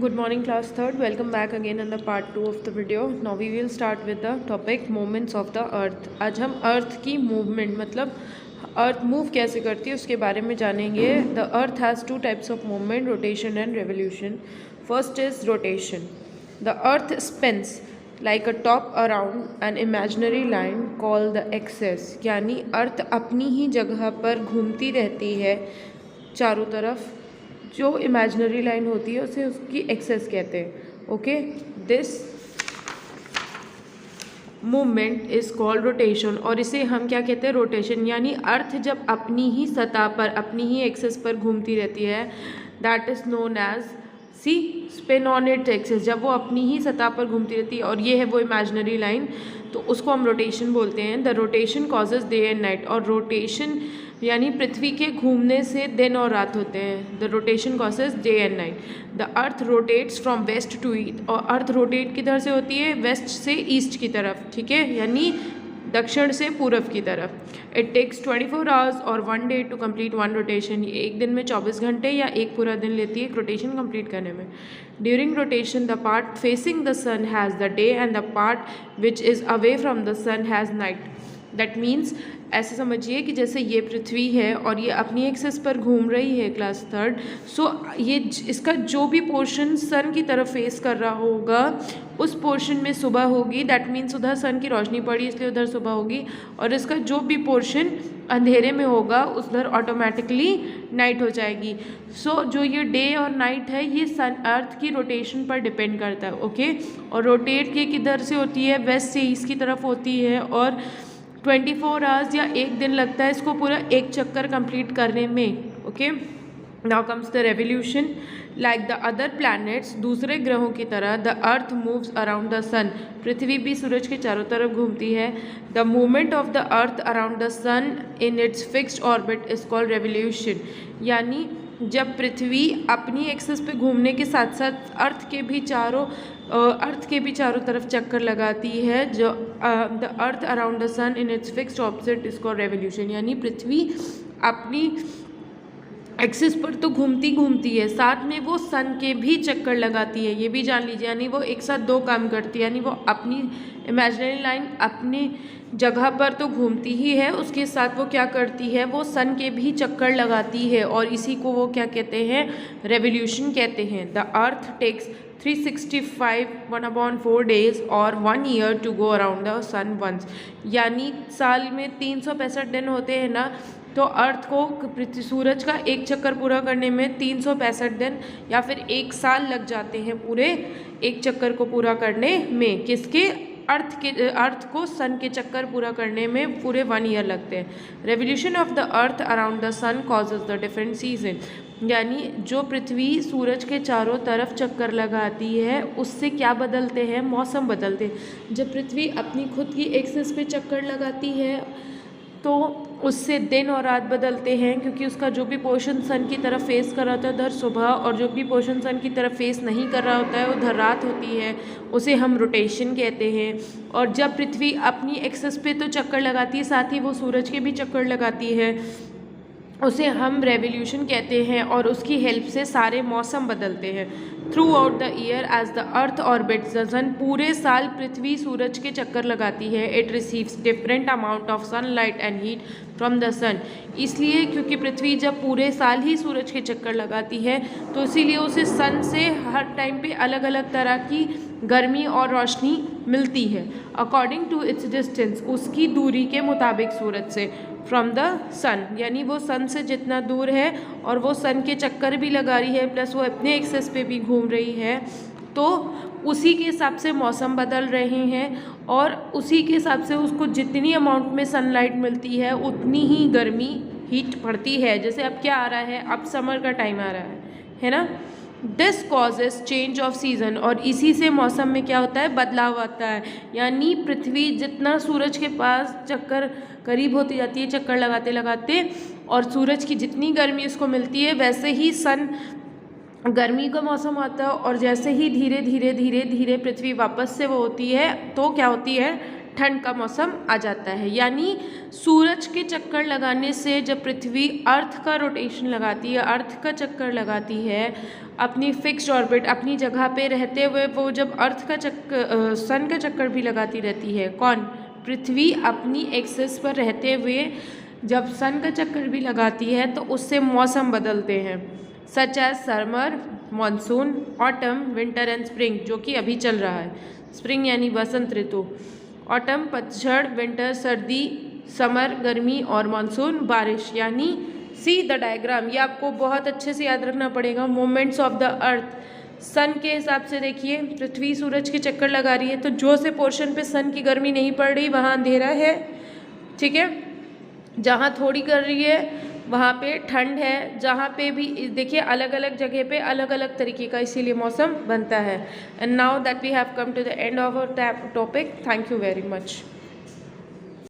Good morning, class third. Welcome back again in the part 2 of the video. Now we will start with the topic movements of the earth. आज हम अर्थ की movement मतलब अर्थ move कैसे करती है उसके बारे में जानेंगे. The earth has two types of movement, rotation and revolution. First is rotation. The earth spins like a top around an imaginary line called the axis. यानी अर्थ अपनी ही जगह पर घूमती रहती है चारों तरफ. जो इमेजिनरी लाइन होती है उसे उसकी एक्सेस कहते हैं. Okay, this movement is called rotation. और इसे हम क्या कहते हैं? रोटेशन. यानी अर्थ जब अपनी ही सतह पर अपनी ही एक्सेस पर घूमती रहती है, that is known as spin on it axis. जब वो अपनी ही सतह पर घूमती रहती है और ये है वो इमेजिनरी लाइन, तो उसको हम रोटेशन बोलते हैं. The rotation causes day and night. और रोटेशन यानी पृथ्वी के घूमने से दिन और रात होते हैं. The rotation causes day and night. The earth rotates from west to east. और अर्थ रोटेट किधर से होती है? वेस्ट से ईस्ट की तरफ. ठीक है, यानी दक्षिण से पूरब की तरफ. इट टेक्स 24 आवर्स और 1 day to complete one rotation. एक दिन में 24 घंटे या एक पूरा दिन लेती है एक रोटेशन कंप्लीट करने में. During rotation the part facing the sun has the day and the part which is away from the sun has night. That means ऐसे समझिए कि जैसे ये पृथ्वी है और ये अपनी एक्सेस पर घूम रही है क्लास थर्ड. सो ये इसका जो भी पोर्शन सन की तरफ फेस कर रहा होगा उस पोर्शन में सुबह होगी. दैट मीन्स उधर सन की रोशनी पड़ी इसलिए उधर सुबह होगी. और इसका जो भी पोर्शन अंधेरे में होगा उधर ऑटोमेटिकली नाइट हो जाएगी. सो जो ये डे और नाइट है ये सन अर्थ की रोटेशन पर डिपेंड करता है. ओके, और रोटेट के किधर से होती है? वेस्ट से ईस्ट की तरफ होती है. और 24 आवर्स या एक दिन लगता है इसको पूरा एक चक्कर कंप्लीट करने में. Okay, now comes the revolution. Like the other planets, दूसरे ग्रहों की तरह the earth moves around the sun. पृथ्वी भी सूरज के चारों तरफ घूमती है. The movement of the earth around the sun in its fixed orbit is called revolution. यानी जब पृथ्वी अपनी एक्सेस पे घूमने के साथ साथ अर्थ के भी चारों तरफ चक्कर लगाती है. जो the earth around the sun in its fixed orbit is called revolution. यानी पृथ्वी अपनी एक्सिस पर तो घूमती है, साथ में वो सन के भी चक्कर लगाती है. ये भी जान लीजिए, यानी वो एक साथ दो काम करती है. यानी वो अपनी इमेजिनरी लाइन अपनी जगह पर तो घूमती ही है, उसके साथ वो क्या करती है? वो सन के भी चक्कर लगाती है. और इसी को वो क्या कहते हैं? रेवोल्यूशन कहते हैं. द अर्थ टेक्स 365 1/4 days और 1 year to go around the sun once. यानी साल में 365 दिन होते हैं ना, तो अर्थ को सूरज का एक चक्कर पूरा करने में 365 दिन या फिर एक साल लग जाते हैं पूरे एक चक्कर को पूरा करने में. किसके? अर्थ को सन के चक्कर पूरा करने में पूरे 1 ईयर लगते हैं. Revolution of the earth around the sun causes the different season. यानी जो पृथ्वी सूरज के चारों तरफ चक्कर लगाती है उससे क्या बदलते हैं? मौसम बदलते हैं. जब पृथ्वी अपनी खुद की एक्सिस पे चक्कर लगाती है तो उससे दिन और रात बदलते हैं, क्योंकि उसका जो भी पोर्शन सन की तरफ फेस कर रहा होता है उधर सुबह, और जो भी पोर्शन सन की तरफ फेस नहीं कर रहा होता है उधर रात होती है. उसे हम रोटेशन कहते हैं. और जब पृथ्वी अपनी एक्सेस पे तो चक्कर लगाती है, साथ ही वो सूरज के भी चक्कर लगाती है, उसे हम रेवोल्यूशन कहते हैं. और उसकी हेल्प से सारे मौसम बदलते हैं. Throughout the year as the earth orbits the sun. पूरे साल पृथ्वी सूरज के चक्कर लगाती है. It receives different amount of sunlight and heat from the sun. इसलिए क्योंकि पृथ्वी जब पूरे साल ही सूरज के चक्कर लगाती है तो इसीलिए उसे सन से हर टाइम पे अलग अलग तरह की गर्मी और रोशनी मिलती है अकॉर्डिंग टू इट्स डिस्टेंस. उसकी दूरी के मुताबिक सूरज से. फ्रॉम द सन यानी वो सन से जितना दूर है और वो सन के चक्कर भी लगा रही है प्लस वो अपने एक्सेस पे भी घूम रही है, तो उसी के हिसाब से मौसम बदल रहे हैं. और उसी के हिसाब से उसको जितनी अमाउंट में सनलाइट मिलती है उतनी ही गर्मी हीट पड़ती है. जैसे अब क्या आ रहा है? अब समर का टाइम आ रहा है ना. This causes change of season. और इसी से मौसम में क्या होता है? बदलाव आता है. यानी पृथ्वी जितना सूरज के पास चक्कर करीब होती जाती है चक्कर लगाते लगाते, और सूरज की जितनी गर्मी उसको मिलती है वैसे ही सन गर्मी का मौसम आता है. और जैसे ही धीरे धीरे पृथ्वी वापस से वो होती है तो क्या होती है? ठंड का मौसम आ जाता है। यानी सूरज के चक्कर लगाने से जब पृथ्वी अर्थ का रोटेशन लगाती है, अर्थ का चक्कर लगाती है अपनी फिक्स्ड ऑर्बिट अपनी जगह पे रहते हुए, वो जब अर्थ का चक्कर सन का चक्कर भी लगाती रहती है। कौन? पृथ्वी अपनी एक्सिस पर रहते हुए जब सन का चक्कर भी लगाती है तो उससे मौसम बदलते हैं, such as summer, monsoon, autumn, winter and spring, जो कि अभी चल रहा है। स्प्रिंग यानी बसंत ऋतु, ऑटम पतझड़, विंटर सर्दी, समर गर्मी और मानसून बारिश। यानी सी द डायग्राम, ये आपको बहुत अच्छे से याद रखना पड़ेगा। मोमेंट्स ऑफ द अर्थ, सन के हिसाब से देखिए पृथ्वी सूरज के चक्कर लगा रही है तो जो से पोर्शन पे सन की गर्मी नहीं पड़ रही वहाँ अंधेरा है, ठीक है। जहाँ थोड़ी कर रही है वहाँ पे ठंड है, जहाँ पे भी देखिए अलग अलग जगह पे अलग अलग तरीके का इसीलिए मौसम बनता है। And now that we have come to the end of our topic, thank you very much.